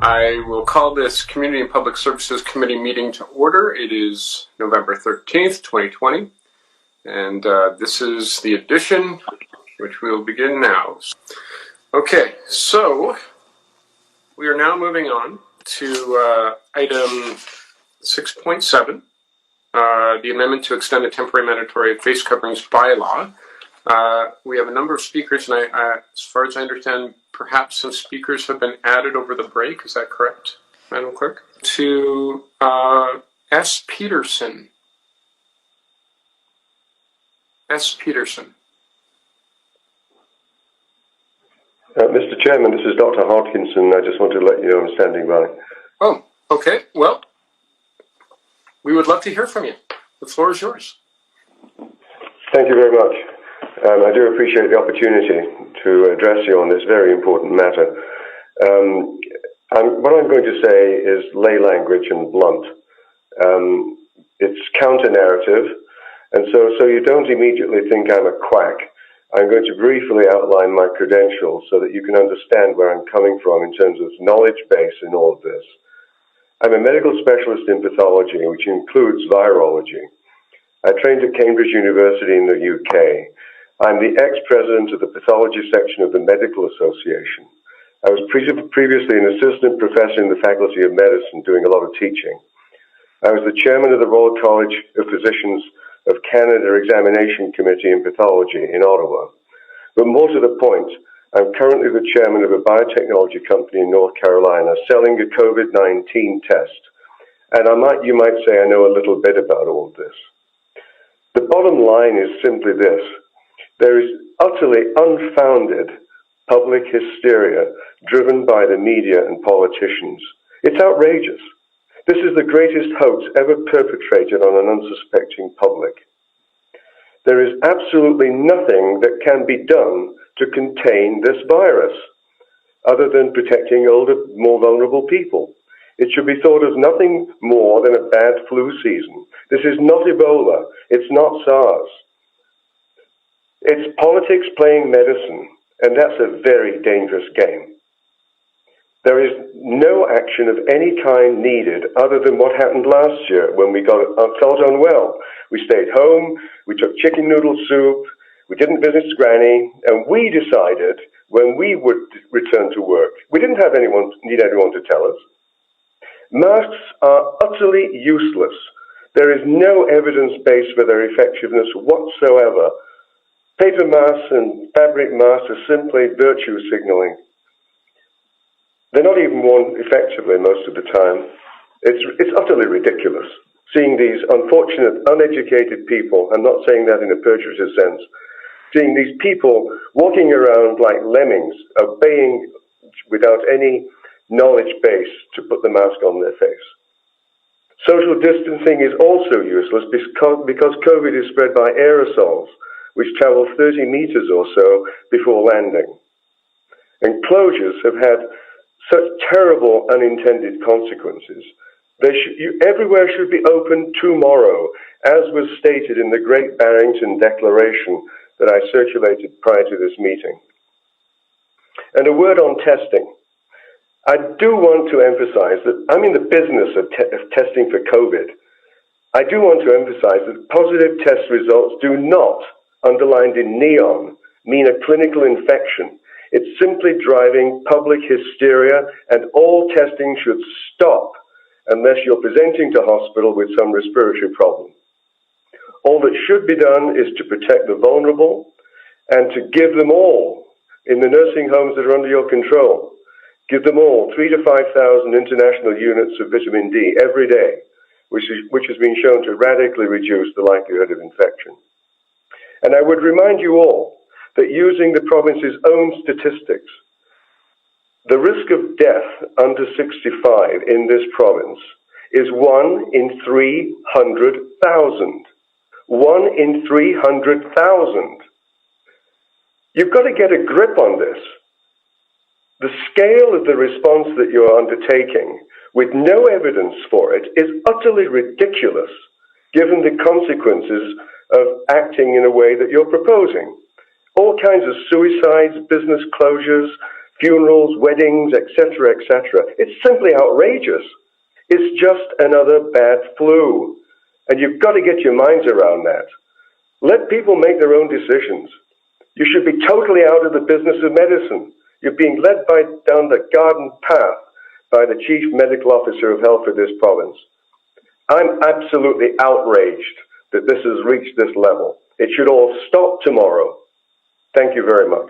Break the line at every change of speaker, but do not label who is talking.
I will call this Community and Public Services Committee meeting to order. It is November 13th, 2020, and this is the edition which we will begin now. Okay, so we are now moving on to item 6.7, the amendment to extend the temporary mandatory face coverings bylaw. We have a number of speakers, and as far as I understand, perhaps some speakers have been added over the break. Is that correct, Madam Clerk? To S. Peterson. S. Peterson.
Mr. Chairman, this is Dr. Hodgkinson. I just want to let you know I'm standing by.
Oh, okay. Well, we would love to hear from you. The floor is yours.
Thank you very much. I do appreciate the opportunity to address you on this very important matter. What I'm going to say is lay language and blunt. It's counter-narrative, and so you don't immediately think I'm a quack. I'm going to briefly outline my credentials so that you can understand where I'm coming from in terms of knowledge base in all of this. I'm a medical specialist in pathology, which includes virology. I trained at Cambridge University in the UK. I'm the ex-president of the pathology section of the Medical Association. I was previously an assistant professor in the Faculty of Medicine doing a lot of teaching. I was the chairman of the Royal College of Physicians of Canada Examination Committee in Pathology in Ottawa. But more to the point, I'm currently the chairman of a biotechnology company in North Carolina selling a COVID-19 test. And you might say I know a little bit about all of this. The bottom line is simply this. There is utterly unfounded public hysteria driven by the media and politicians. It's outrageous. This is the greatest hoax ever perpetrated on an unsuspecting public. There is absolutely nothing that can be done to contain this virus, other than protecting older, more vulnerable people. It should be thought of nothing more than a bad flu season. This is not Ebola. It's not SARS. It's politics playing medicine, and that's a very dangerous game. There is no action of any kind needed other than what happened last year when we felt unwell. We stayed home, we took chicken noodle soup, we didn't visit Granny, and we decided when we would return to work. We didn't need anyone to tell us. Masks are utterly useless. There is no evidence base for their effectiveness whatsoever. Paper masks and fabric masks are simply virtue signaling. They're not even worn effectively most of the time. It's utterly ridiculous seeing these unfortunate, uneducated people, I'm not saying that in a pejorative sense, seeing these people walking around like lemmings, obeying without any knowledge base to put the mask on their face. Social distancing is also useless because COVID is spread by aerosols, which travel 30 meters or so before landing. And closures have had such terrible unintended consequences. Everywhere should be open tomorrow, as was stated in the Great Barrington Declaration that I circulated prior to this meeting. And a word on testing. I do want to emphasize that I'm in the business of testing for COVID. I do want to emphasize that positive test results do not, underlined in neon, mean a clinical infection. It's simply driving public hysteria, and all testing should stop unless you're presenting to hospital with some respiratory problem. All that should be done is to protect the vulnerable and to give them all, in the nursing homes that are under your control, give them all 3,000 to 5,000 international units of vitamin D every day, which has been shown to radically reduce the likelihood of infection. And I would remind you all that using the province's own statistics, the risk of death under 65 in this province is 1 in 300,000. 1 in 300,000. You've got to get a grip on this. The scale of the response that you're undertaking, with no evidence for it, is utterly ridiculous, given the consequences of acting in a way that you're proposing. All kinds of suicides, business closures, funerals, weddings, etc., etc. It's simply outrageous. It's just another bad flu. And you've got to get your minds around that. Let people make their own decisions. You should be totally out of the business of medicine. You're being led down the garden path by the Chief Medical Officer of Health for this province. I'm absolutely outraged that this has reached this level. It should all stop tomorrow. Thank you very much.